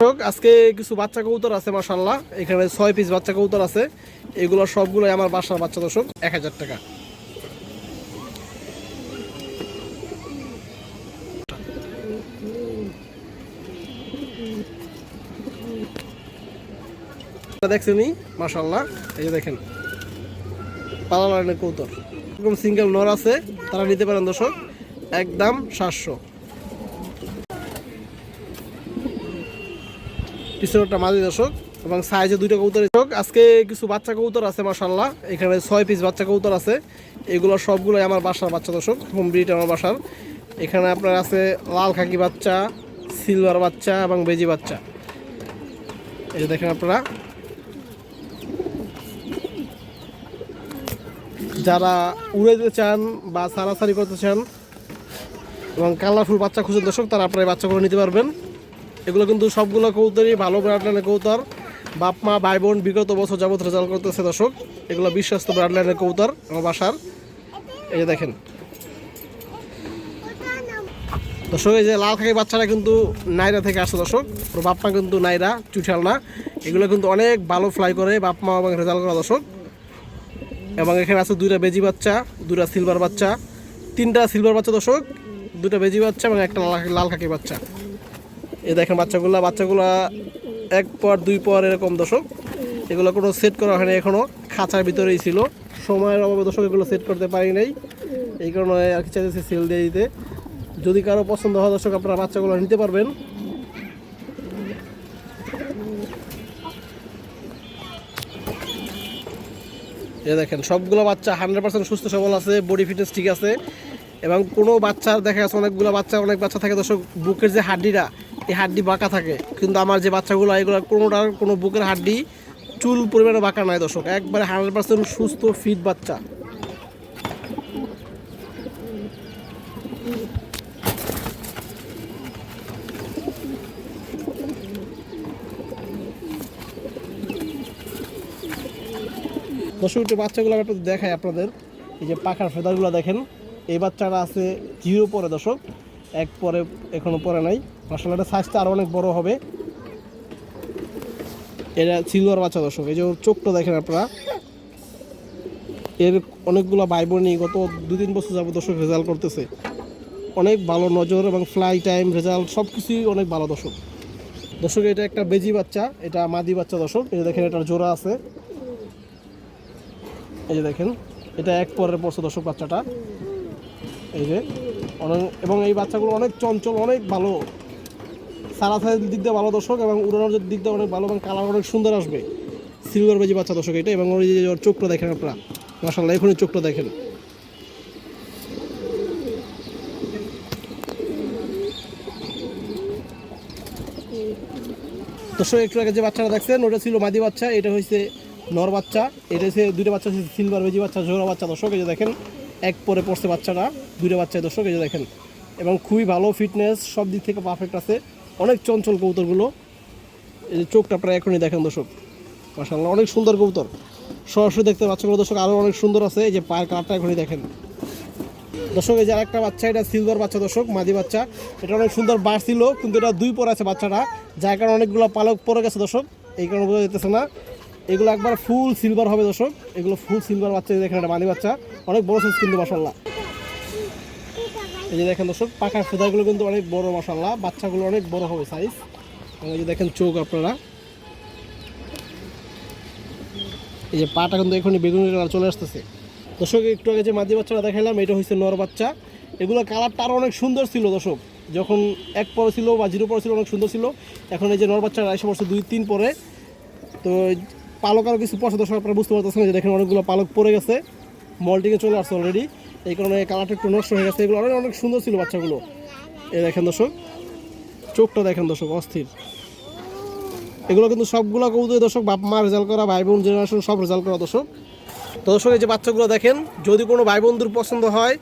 দর্শক আজকে কিছু বাচ্চা কবুতর আছে মাশাআল্লাহ, এখানে 6 পিস বাচ্চা কবুতর আছে। এগুলো সবগুলোই আমার বাসার বাচ্চা দর্শক, 1000 টাকা। দেখছেন মাশাআল্লাহ, এই যে দেখেন পালা লাইনের কবুতর, এরকম সিঙ্গেল নর আছে, তারা নিতে পারেন দর্শক, একদম 700। পিছনেরটা মাঝি দর্শক, এবং সাইজে দুইটা কবুতর। আজকে কিছু বাচ্চা কবুতর আছে মাশাআল্লাহ, এখানে 6 পিস বাচ্চা কবুতর আছে। এগুলো সবগুলোই আমার বাসার বাচ্চা দর্শক, হোম ব্রিড আমার বাসার। এখানে আপনার আছে লাল খাকি বাচ্চা, সিলভার বাচ্চা এবং বেজি বাচ্চা। এই যে দেখেন আপনারা, যারা উড়াইতে চান বা সারাসারি করতে চান এবং কালারফুল বাচ্চা খুঁজেন দর্শক, তারা আপনারা এই বাচ্চাগুলো নিতে পারবেন। এগুলো কিন্তু সবগুলো কবুতরই ভালো ব্রাডলাইনের কবুতর, বাপ মা ভাই বোন বিগত বছর যাবত রেজাল্ট করতেছে দর্শক। এগুলো বিশ্বস্ত ব্রাডলাইনের কবুতর আমার বাসার। এই যে দেখেন দর্শক, এই যে লাল খাকি বাচ্চাটা কিন্তু নাইরা থেকে আসছে দর্শক, ওর বাপ মা কিন্তু নাইরা, চুঠাল না। এগুলো কিন্তু অনেক ভালো ফ্লাই করে বাপ মা এবং রেজাল্ট করা দর্শক। এবং এখানে আছে দুইটা বেজি বাচ্চা, দুইটা সিলভার বাচ্চা, তিনটা সিলভার বাচ্চা দর্শক, দুটা বেজি বাচ্চা এবং একটা লাল খাকি বাচ্চা। এই দেখেন বাচ্চাগুলা এক পর দুই পর এরকম দর্শক। এগুলো কোনো সেট করা হয়নি এখনও, খাঁচার ভিতরেই ছিল। সময়ের অভাবে দর্শক এগুলো সেট করতে পারি নাই, এই কারণে আর কি চাইতেছি সেল দিয়ে দিতে। যদি কারো পছন্দ হয় দর্শক, আপনারা বাচ্চাগুলো নিতে পারবেন। এ দেখেন সবগুলো বাচ্চা 100% সুস্থ সবল আছে, বডি ফিটনেস ঠিক আছে। এবং কোনো বাচ্চার দেখা যাচ্ছে অনেক বাচ্চা থাকে দর্শক, বুকের যে হাড্ডিটা, এই হাড্ডি বাঁকা থাকে, কিন্তু আমার যে বাচ্চাগুলো এগুলো কোনোটার কোনো বুকের হাড্ডি চুল পরিমাণে বাঁকা নাই দর্শক, একবারে 100% সুস্থ ফিট বাচ্চা। দর্শক একটু বাচ্চাগুলো আমি একটু দেখাই আপনাদের। এই যে পাখার ফেদারগুলো দেখেন, এই বাচ্চাটা আছে 0 পরে দর্শক, 1 পরে এখনো পরে নাই। মাশাআল্লাহ এটা সাইজটা আরও অনেক বড় হবে। এটা সিলভার বাচ্চা দর্শক, এই যে ওর চোখটা দেখেন আপনারা। এর অনেকগুলো ভাই বোনই গত 2-3 বছর যাবত দর্শক রেজাল্ট করতেছে, অনেক ভালো নজর এবং ফ্লাই টাইম রেজাল্ট সব কিছুই অনেক ভালো দর্শক। দর্শক এটা একটা বেজি বাচ্চা, এটা মাদি বাচ্চা দর্শক। এই যে দেখেন এটার জোড়া আছে, এই যে দেখেন এটা 1 পরের পড়ছে দর্শক বাচ্চাটা। এই যে এবং এই বাচ্চাগুলো অনেক চঞ্চল, অনেক ভালো, সারাসারির দিক দিয়ে ভালো দর্শক, এবং উড়ানোর দিক দিয়ে অনেক ভালো, এবং কালার অনেক সুন্দর আসবে। সিলভার বেজি বাচ্চা দর্শক এটা। এবং ওই যে ওর চোখটা দেখেন আপনারা, মাশাআল্লাহ এখনই চোখটা দেখেন। দর্শক একটু আগে যে বাচ্চাটা দেখছেন ওটা ছিল মাদি বাচ্চা, এটা হয়েছে নর বাচ্চা। এটা হচ্ছে দুইটা বাচ্চা হচ্ছে সিলভার বেজি বাচ্চা, জোড়া বাচ্চা দর্শক। এই যে দেখেন 1 পরে পড়ছে বাচ্চাটা, দুইটা বাচ্চা দর্শক। এই যে দেখেন, এবং খুবই ভালো ফিটনেস, সব দিক থেকে পারফেক্ট আছে, অনেক চঞ্চল কবুতরগুলো। এই যে চোখটা আপনারা এখনই দেখেন দর্শক, মাশাআল্লাহ অনেক সুন্দর কবুতর। সরাসরি দেখতে বাচ্চাগুলো দর্শক আরও অনেক সুন্দর আছে। এই যে পায়ের কালারটা এখনই দেখেন দর্শক। এই যে আরেকটা বাচ্চা, এটা সিলভার বাচ্চা দর্শক, মাদি বাচ্চা। এটা অনেক সুন্দর বার ছিল, কিন্তু এটা 2 পরে আছে বাচ্চাটা, যার কারণে অনেকগুলো পালক পরে গেছে দর্শক, এই কারণে বোঝা যেতেছে না। এগুলো একবার ফুল সিলভার হবে দর্শক, এগুলো ফুল সিলভার বাচ্চা। দেখেন এটা মাদি বাচ্চা, অনেক বড় সাইজ কিন্তু মাশাআল্লাহ। এই যে দেখেন দর্শক পাখার ফেদারগুলো কিন্তু অনেক বড় মাশাআল্লাহ, বাচ্চাগুলো অনেক বড় হবে সাইজ। এই যে দেখেন চোখ আপনারা, এই যে পাটা কিন্তু এখনই বেগুনি কালার চলে আসতেছে দর্শক। একটু আগে যে মাদি বাচ্চাটা দেখালাম এটা হচ্ছে নর বাচ্চা। এগুলো কালারটা আরও অনেক সুন্দর ছিল দর্শক, যখন 1 পরে ছিল বা 0 পরে ছিল অনেক সুন্দর ছিল। এখন এই যে নর বাচ্চাটা এসে পড়ছে 2-3 পরে, তো পালক আরও কিছু পড়ছে দর্শক, আপনারা বুঝতে পারতেছেন। যে দেখেন অনেকগুলো পালক পরে গেছে, মল্টিংয়ে চলে আসছে অলরেডি, এই কারণে কালারটা একটু নষ্ট হয়ে গেছে। এগুলো অনেক সুন্দর ছিল বাচ্চাগুলো। এই দেখেন দর্শক চোখটা দেখেন দর্শক, অস্থির। এগুলো কিন্তু সবগুলো কবুতর দর্শক বাপ মা রেজাল্ট করা, ভাই বোন জেনারেশন সব রেজাল্ট করা দর্শক। তো দর্শক এই যে বাচ্চাগুলো দেখেন, যদি কোনো ভাই বন্ধুর পছন্দ হয়,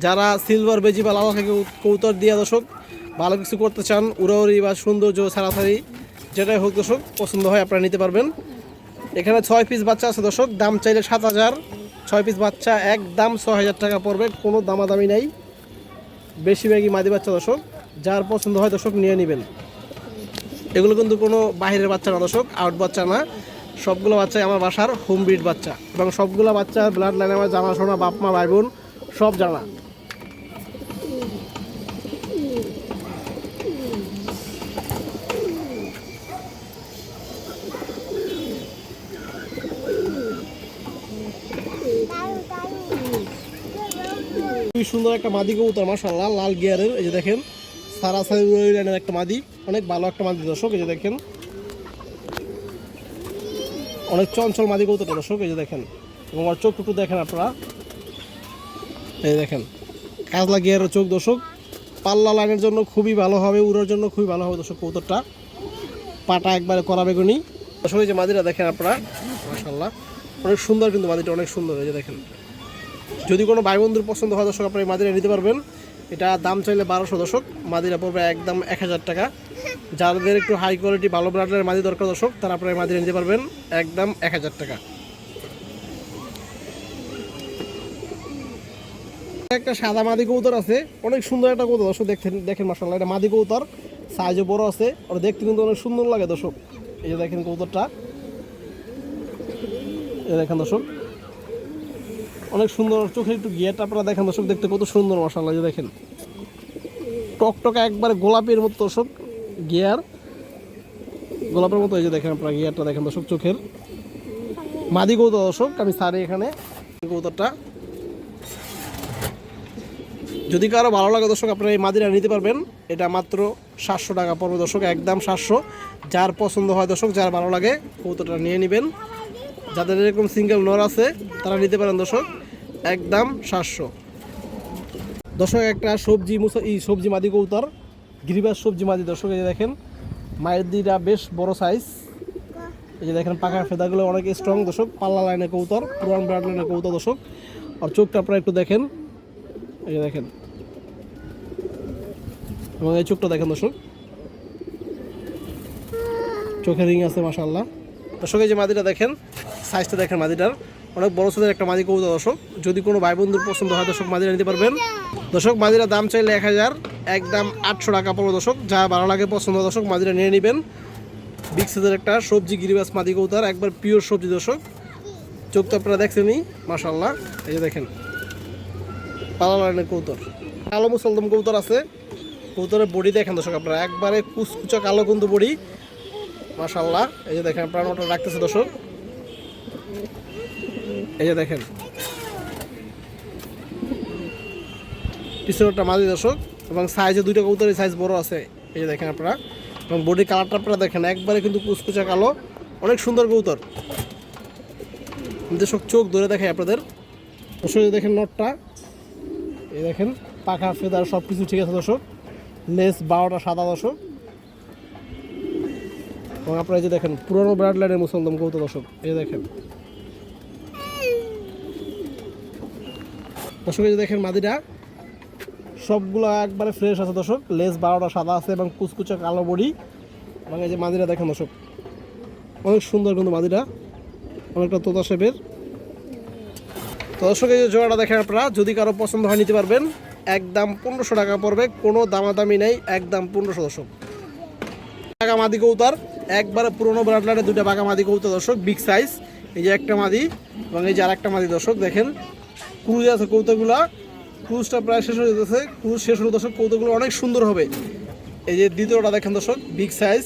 যারা সিলভার বেজি বা লাল খাকি কবুতর দিয়ে দর্শক ভালো কিছু করতে চান, উড়াউড়ি বা সৌন্দর্য সারাসারি যেটাই হোক দর্শক, পছন্দ হয় আপনারা নিতে পারবেন। এখানে 6 পিস বাচ্চা আছে দর্শক, দাম চাইলে 7000, 6 পিস বাচ্চা একদম 6000 টাকা পড়বে, কোনো দামাদামি নেই। বেশিরভাগই মাদি বাচ্চা দর্শক, যার পছন্দ হয় দর্শক নিয়ে নেবেন। এগুলো কিন্তু কোনো বাইরের বাচ্চা না দর্শক, আউট বাচ্চা না, সবগুলো বাচ্চাই আমার বাসার হোম ব্রিড বাচ্চা, এবং সবগুলো বাচ্চা ব্লাড লাইনে আমার জানাশোনা, বাপ মা ভাই বোন সব জানা। খুবই সুন্দর একটা মাদি কবুতর মাশাআল্লাহ, লাল গিয়ারের। এই যে দেখেন সারাসারি লাইনের একটা মাদি, অনেক ভালো একটা মাদি দর্শক। এই যে দেখেন অনেক চঞ্চল মাদি কবুতর দর্শক। এই যে দেখেন, এবং আমার চোখ টুকু দেখেন আপনারা, এই দেখেন কাজলা গিয়ারের চোখ দর্শক। পাল্লা লাইনের জন্য খুবই ভালো হবে, উড়ার জন্য খুবই ভালো হবে দর্শক কবুতরটা। পাটা একবারে করা বেগুনি দর্শক। এই যে মাদিটা দেখেন আপনারা মাশাআল্লাহ, অনেক সুন্দর কিন্তু মাদিটা অনেক সুন্দর। এই যে দেখেন, যদি কোনো ভাই বন্ধুর পছন্দ হয় দর্শক আপনারা এই মাদিরা নিতে পারবেন। এটা দাম চাইলে 1200 দর্শক, মাদিরা পড়বে একদম 1000 টাকা। যাদের একটু হাই কোয়ালিটি ভালো ব্রান্ডের মাদি দরকার দর্শক, তারা আপনারা এই মাদিরা নিতে পারবেন একদম 1000 টাকা। একটা সাদা মাদি কবুতর আছে, অনেক সুন্দর একটা কবুতর দর্শক। দেখেন মাশাআল্লাহ, এটা মাদি কবুতর, সাইজও বড় আছে, ওরা দেখতে কিন্তু অনেক সুন্দর লাগে দর্শক। এই যে দেখেন কবুতরটা, এই দেখেন দর্শক অনেক সুন্দর, চোখে একটু গিয়ারটা আপনারা দেখেন দর্শক, দেখতে কত সুন্দর মাশাআল্লাহ। যে দেখেন টকটকা একবারে গোলাপের মতো দর্শক, গিয়ার গোলাপের মতো। এই যে দেখেন আপনারা গিয়ারটা দেখেন দর্শক, চোখের মাদি কবুতর দর্শক। আমি সারি এখানে কবুতরটা, যদি কারো ভালো লাগে দর্শক আপনারা এই মাদিরা নিতে পারবেন। এটা মাত্র 700 টাকা পড়বে দর্শক, একদম 700। যার পছন্দ হয় দর্শক, যার ভালো লাগে কবুতরটা নিয়ে নেবেন। যাদের এরকম সিঙ্গেল নর আছে তারা নিতে পারেন দর্শক, একদম 700 দর্শক। একটা সবজি মাদি কবুতর, গিরিবাস সবজি মাদি দর্শক। এই যে দেখেন মায়ের দিটা বেশ বড় সাইজ। এই যে দেখেন পাখার ফেদাগুলো অনেক স্ট্রং দর্শক, পাল্লা লাইনের কবুতর, পুরান ব্রাড লাইনের কবুতর দর্শক। আর চোখটা আপনারা একটু দেখেন, এই যে দেখেন, এবং এই চোখটা দেখেন দর্শক, চোখে রিং আছে মাশাআল্লাহ দর্শক। এই যে মাদিটা দেখেন, সাইজটা দেখেন মাদিটার, অনেক বড় সাইজের একটা মাদি কবুতর দর্শক। যদি কোনো ভাই বন্ধুর পছন্দ হয় দর্শক মাদিরা নিতে পারবেন দর্শক। মাদিরা দাম চাইলে 1000, একদম 800 টাকা পড়বে দর্শক। যা ভালো লাগে পছন্দ দর্শক মাদিরা নিয়ে নেবেন। বিগ সাইজের একটা সবজি গিরিবাস মাদি কবুতর, একবার পিওর সবজি দর্শক। চোখ তো আপনারা দেখছেনই মাশাআল্লাহ। এই যে দেখেন পাল্লা লাইনের কবুতর, কালো মুসলদম কবুতর আছে। কবুতরের বডি দেখেন দর্শক আপনারা, একবারে কুচকুচা কালো কিন্তু বডি মাশাআল্লাহ। এই যে দেখেন আপনারা ওটা রাখতেছে দর্শক, এই যে দেখেন পিছনেরটা মাদি দর্শক, এবং সাইজে দুইটা কবুতরের সাইজ বড় আছে। এই যে দেখেন আপনারা, এবং বডি কালারটা আপনারা দেখেন একবারে কিন্তু কুচকুচা কালো, অনেক সুন্দর কবুতর দর্শক। চোখ ধরে দেখায় আপনাদের দর্শক। দেখেন নটটা, এই দেখেন পাখা ফেদার সব কিছু ঠিক আছে দর্শক। লেস 12টা সাদা দর্শক, এবং আপনারা এই যে দেখেন পুরনো ব্রাড লাইনের মুসলদম কবুতর দর্শক। এই দেখেন দর্শক, এই যে দেখেন মাদিটা সবগুলো একবারে ফ্রেশ আছে দর্শক। লেস 12টা সাদা আছে এবং কুচকুচা কালো বডি, এবং এই যে মাদিটা দেখেন দর্শক অনেক সুন্দর কিন্তু মাদিটা, অনেকটা তোতা শেপের। তো দর্শক এই যে জোড়াটা দেখেন আপনারা, যদি কারো পছন্দ হয় নিতে পারবেন, একদম 1500 টাকা পড়বে, কোনো দামাদামি নেই, একদম 1500 দর্শক। বাঘা মাদি কবুতর, একবারে পুরোনো ব্রাড লাইনের দুইটা বাঘা মাদি কবুতর দর্শক, বিগ সাইজ। এই যে একটা মাদি, এবং এই যে আরেকটা মাদি দর্শক। দেখেন ক্রুজ আছে কবুতরগুলা, ক্রুজটা প্রায় শেষ হয়ে যেতেছে, ক্রুজ শেষ হলো দর্শক, কবুতরগুলো অনেক সুন্দর হবে। এই যে দ্বিতীয়টা দেখেন দর্শক, বিগ সাইজ,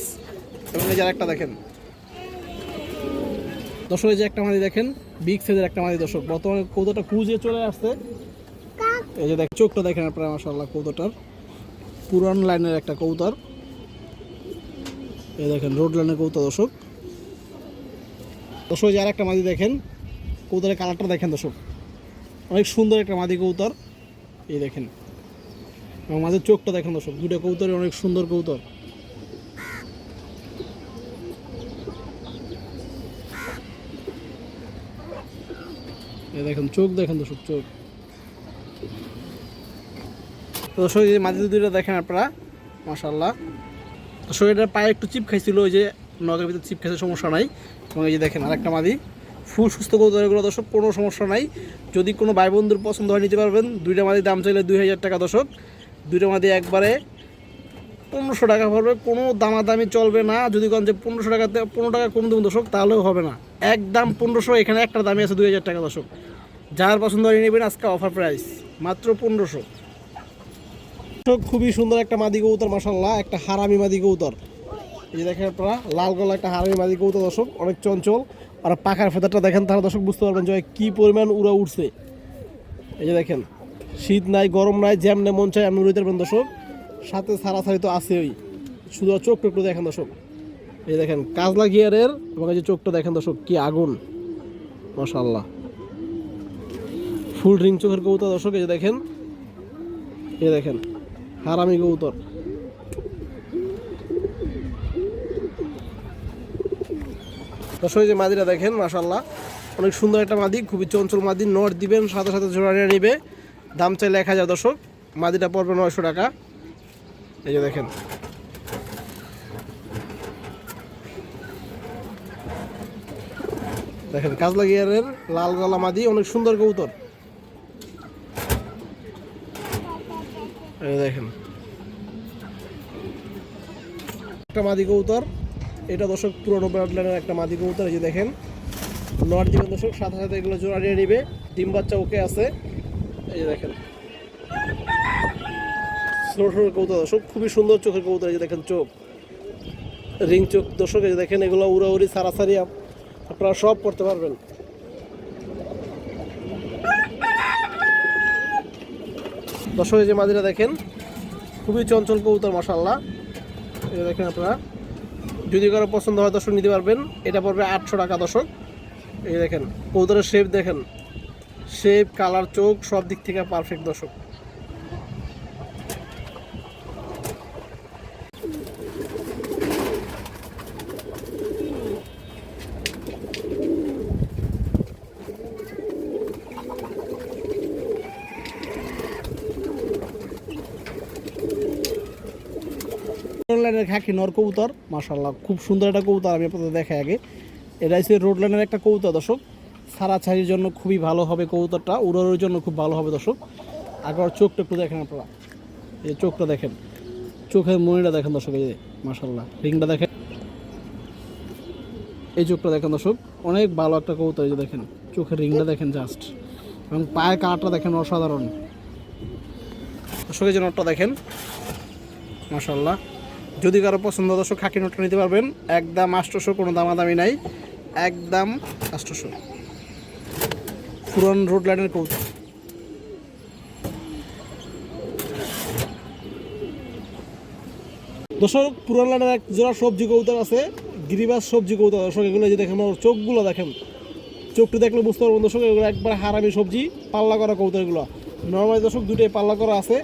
এবং এই যে আরেকটা দেখেন দর্শক, এই যে একটা মাদি দেখেন বিগ সাইজের একটা মাদি দর্শক। বর্তমানে কবুতরটা ক্রুজে চলে আসছে। এই যে দেখেন চোখটা দেখেন আপনারা মাশাআল্লাহ, কবুতরটার পুরান লাইনের একটা কবুতর। এই দেখেন রোড লাইনের কবুতর দর্শক। দর্শক যে আরেকটা মাদি দেখেন, কবুতরের কালারটা দেখেন দর্শক, অনেক সুন্দর একটা মাদি কবুতর। এই দেখেন, এবং মাঝের চোখটা দেখেন দর্শক, দুটো কবুতরের অনেক সুন্দর কবুতর। এই দেখেন চোখ দেখেন দর্শক, চোখ। দর্শক এই মাদি দুইটা দেখেন আপনারা মাশাআল্লাহ। দর্শক এটার পায়ে একটু চিপ খাইছিল, ওই যে নখের ভিতরে চিপ খাইছে, সমস্যা নাই। এবং এই যে দেখেন আরেকটা মাদি, ফুল সুস্থ কবুতরগুলো দর্শক, কোনো সমস্যা নাই। যদি কোনো ভাই বন্ধুর পছন্দ হয় নিতে পারবেন। দুইটা মাদির দাম চাইলে 2000 টাকা দর্শক। দুইটা মাদি একবারে 1500 টাকা পড়বে, কোনো দামাদামি চলবে না। যদি কোন যে 1500 টাকাতে 15 টাকা কম দেবেন দর্শক তাহলেও হবে না, একদম 1500। এখানে একটা দামই আছে 2000 টাকা দর্শক, যার পছন্দ হয় নেবেন। আজকে অফার প্রাইস মাত্র 1500। খুবই সুন্দর একটা মাদি কবুতর মাশাআল্লাহ, একটা হারামি মাদি কবুতর। এই যে দেখেন আপনারা লাল গলা একটা হারামি মাদি কবুতর দর্শক, অনেক চঞ্চল। আর পাখার ফেদারটা দেখেন তাহলে দর্শক বুঝতে পারবেন যে কি পরিমাণ উড়া উঠছে। এই যে দেখেন শীত নাই গরম নাই, যেমনে মন চায় এমনি উড়িতে পারবেন দর্শক। সাথে সারাসারি তো আছে, ওই শুধু চোখটা একটু দেখেন দর্শক। এই দেখেন কাজলা গিয়ারের, এবং এই যে চোখটা দেখেন দর্শক কি আগুন মাশাআল্লাহ, ফুল রিং চোখের কবুতর দর্শক। এই যে দেখেন, এই দেখেন হারামি কবুতর। দর্শক যে মাদিরা দেখেন মাশাআল্লাহ, অনেক সুন্দর একটা মাদি, খুবই চঞ্চল মাদি। নর দিবেন সাথে সাথে জোড়া নিয়ে নেবে, দাম চাইলে 1000 দর্শক, মাদিটা পড়বে 900 টাকা। এই যে দেখেন দেখেন কাজলা গিয়ারের লাল গলা মাদি, অনেক সুন্দর কবুতর। এই দেখেন একটা মাদি কবুতর, এটা দর্শক পুরনো ব্রাডলাইনের একটা মাদি কবুতর। এই যে দেখেন নর দিবেন দর্শক, সাথে সাথে এগুলো জোড়া নিয়ে নিবে, ডিম বাচ্চা ওকে আছে। এই যে দেখেন ছোট ছোট কবুতর দর্শক, খুবই সুন্দর চোখের কবুতর। এই যে দেখেন চোখ রিং চোখ দর্শক। এই যে দেখেন এগুলো উড়াউড়ি সারাসারি আপনারা সব করতে পারবেন। দর্শক এই যে মাদিরা দেখেন খুবই চঞ্চল কবুতর মাশাআল্লাহ। এই যে দেখেন আপনারা যদি কারো পছন্দ হয় দর্শক নিতে পারবেন, এটা পড়বে 800 টাকা দর্শক। এই দেখেন কবুতরের শেপ দেখেন, শেপ কালার চোখ সব দিক থেকে পারফেক্ট দর্শক। রোডলাইনের খাকি নর কবুতর মাশাআল্লাহ, খুব সুন্দর একটা কবুতর। আমি আপনাদের দেখাই আগে, এটা হচ্ছে রোডলাইনের একটা কবুতর দর্শক, ছাড়াছাড়ির জন্য খুবই ভালো হবে কবুতরটা, উড়ানোর জন্য খুব ভালো হবে দর্শক। আগে চোখটা একটু দেখেন আপনারা, এই চোখটা দেখেন, চোখের মনিটা দেখেন দর্শক। এই যে মাশাআল্লাহ রিংটা দেখেন, এই চোখটা দেখেন দর্শক, অনেক ভালো একটা কবুতর। এই যে দেখেন চোখের রিংটা দেখেন জাস্ট, এবং পায়ের কাঁটা দেখেন অসাধারণ দর্শক। এই যে নটটা দেখেন মাশাআল্লাহ, যদি কারো পছন্দ দর্শক খাকি নটটা নিতে পারবেন, একদম 800, কোনো দামাদামি নাই, একদম 800। পুরান রোড লাইনের কবুতর। দর্শক পুরান লাইনের এক জোড়া সবজি কবুতর আছে, গিরিবাস সবজি কবুতর দর্শক। এগুলো যে দেখেন ওর চোখগুলো দেখেন, চোখটি দেখলে বুঝতে পারবেন দর্শক এগুলো একবার হারামি সবজি, পাল্লা করা কবুতর এগুলো। নর্মালি দর্শক দুটোই পাল্লা করা আছে,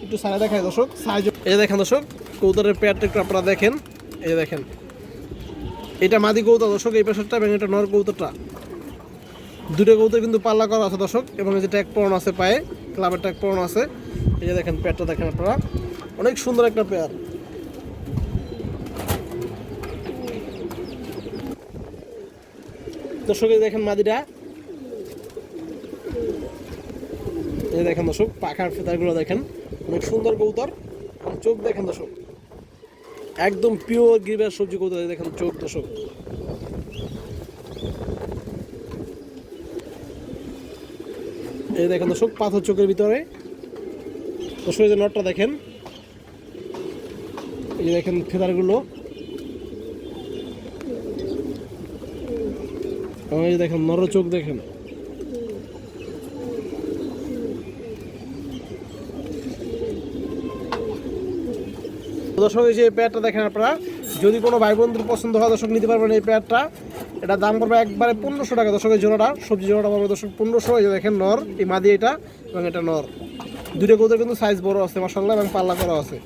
একটু সাইডে দেখায় দর্শক সাইজ। এই দেখেন দর্শক কবুতরের পেয়ারটা একটু আপনারা দেখেন। এই দেখেন এটা মাদি কবুতর দর্শক, এই পেশারটা, এবং এটা নর কবুতরটা। দুটো কবুতর কিন্তু পাল্লা করা আছে দর্শক, এবং এই যে ট্যাগ পরানো আছে পায়ে, ক্লাবের ট্যাগ পরানো আছে। এই যে দেখেন পেয়ারটা দেখেন আপনারা, অনেক সুন্দর একটা পেয়ার দর্শক। এই দেখেন মাদিটা, এই দেখেন দর্শক পাখার ফেদারগুলো দেখেন, অনেক সুন্দর কবুতর। চোখ দেখেন দর্শক, একদম পিওর গিরিবাস সবজি কবুতর। দেখেন চোখ দর্শক, এই দেখেন দর্শক পাথর চোখের ভিতরে দর্শক। এই যে নটটা দেখেন, এই যে দেখেন ফেদারগুলো, এবং এই যে দেখেন নর চোখ দেখেন। দর্শক এই যে পেয়ারটা দেখেন আপনারা, যদি কোনো ভাই বন্ধুর পছন্দ হয় দর্শক নিতে পারবেন এই পেয়ারটা। এটা দাম পড়বে একবারে 1500 টাকা দর্শকের জোড়াটা, সবজি জোড়াটা পড়বে দর্শক 1500। এই যে দেখেন নর, এই মাদি এটা, এবং এটা নর। দুটো কবুতর কিন্তু সাইজ বড় আছে মাশাআল্লাহ, এবং পাল্লা করা আছে।